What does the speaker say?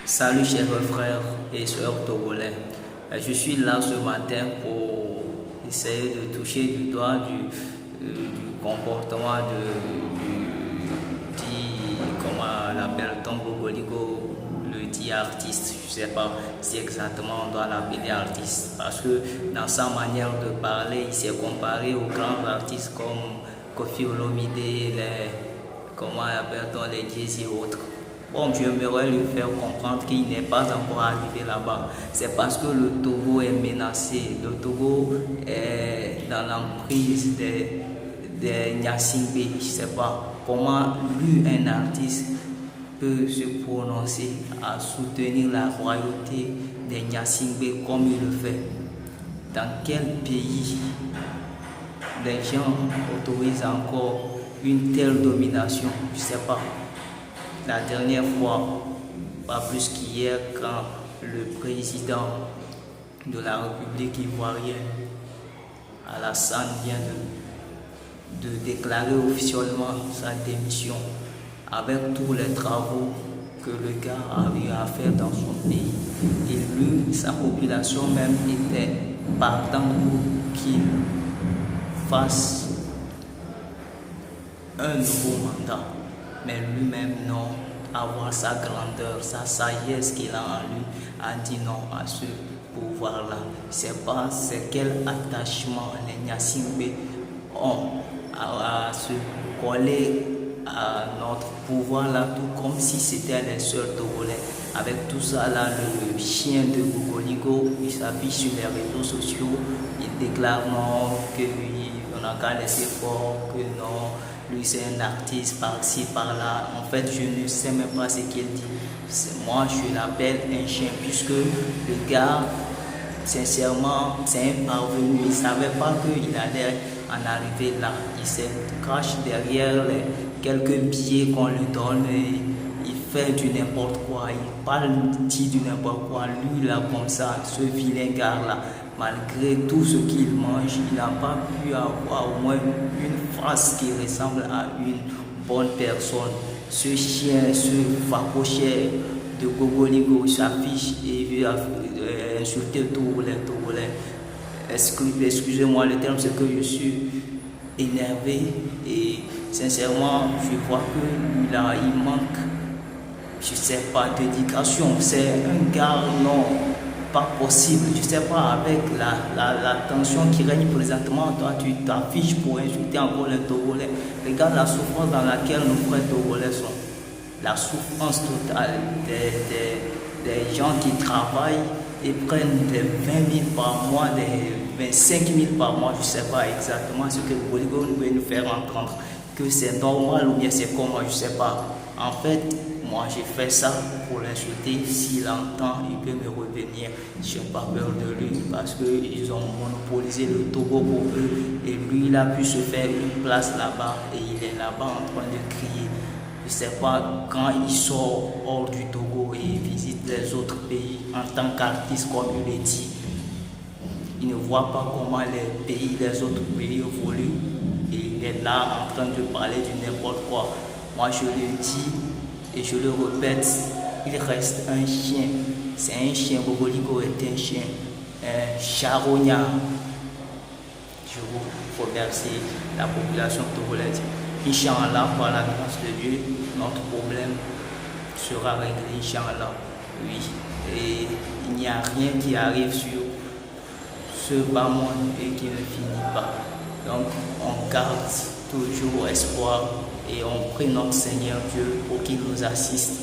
Salut chers frères et sœurs togolais. Je suis là ce matin pour essayer de toucher du doigt du comportement comment on l'appelle, Tongo Goligo, le dit artiste. Je ne sais pas si exactement on doit l'appeler artiste, parce que dans sa manière de parler, il s'est comparé aux grands artistes comme Koffi Olomide, comment appelle-t-on, les Jay-Z et autres. Bon, j'aimerais lui faire comprendre qu'il n'est pas encore arrivé là-bas. C'est parce que le Togo est menacé. Le Togo est dans l'emprise des Nyasingbe. Je ne sais pas comment lui, un artiste, peut se prononcer à soutenir la royauté des Nyasingbe comme il le fait. Dans quel pays les gens autorisent encore une telle domination? Je ne sais pas. La dernière fois, pas plus qu'hier, quand le président de la République ivoirienne, Alassane, vient de déclarer officiellement sa démission avec tous les travaux que le gars avait à faire dans son pays. Et lui, sa population même était partant pour qu'il fasse un nouveau mandat. Mais lui-même, non, avoir sa grandeur, sa sagesse qu'il a en lui, a dit non à ce pouvoir-là. C'est pas c'est quel attachement les Nyasingbe ont à se coller à notre pouvoir-là, tout comme si c'était les seuls Togolais. Avec tout ça là, le chien de Gogoligo, il s'affiche sur les réseaux sociaux, il déclare non, qu'on n'a qu'à laisser fort, que non. Lui c'est un artiste par-ci, par-là. En fait, je ne sais même pas ce qu'il dit. Moi, je l'appelle un chien puisque le gars, sincèrement, c'est un parvenu. Il ne savait pas qu'il allait en arriver là. Il se cache derrière quelques billets qu'on lui donne et il fait du n'importe quoi. Il parle, dit du n'importe quoi. Lui, là, comme ça, ce vilain gars-là, malgré tout ce qu'il mange, il n'a pas pu avoir au moins une face qui ressemble à une bonne personne. Ce chien, ce facochère de Gogoligo s'affiche et veut insulter tous les Togolais. Excusez-moi le terme, c'est que je suis énervé et sincèrement, je vois qu'il manque, je sais pas, d'éducation. C'est un gars, non, pas possible. Je sais pas, avec la tension qui règne présentement, toi tu t'affiches pour insulter encore les Togolais. Regarde la souffrance dans laquelle nos frères Togolais sont. La souffrance totale des gens qui travaillent et prennent des 20 000 par mois, des 25 000 par mois. Je sais pas exactement ce que Goligo veut nous faire entendre. Que c'est normal ou bien c'est comment, je sais pas. En fait, moi j'ai fait ça pour l'insulter. S'il entend, il peut me revenir. Je n'ai pas peur de lui parce qu'ils ont monopolisé le Togo pour eux. Et lui, il a pu se faire une place là-bas et il est là-bas en train de crier. Je ne sais pas, quand il sort hors du Togo et il visite les autres pays en tant qu'artiste, comme il est dit, il ne voit pas comment les autres pays évoluent. Et il est là en train de parler du n'importe quoi. Moi je le dis et je le répète, il reste un chien. C'est un chien, Gogoligo est un chien, un charognard. Je vous remercie, la population togolaise. Inch'Allah, par la grâce de Dieu, notre problème sera réglé, Inch'Allah. Oui, et il n'y a rien qui arrive sur ce bas monde et qui ne finit pas. Donc, on garde toujours espoir et on prie notre Seigneur Dieu pour qu'il nous assiste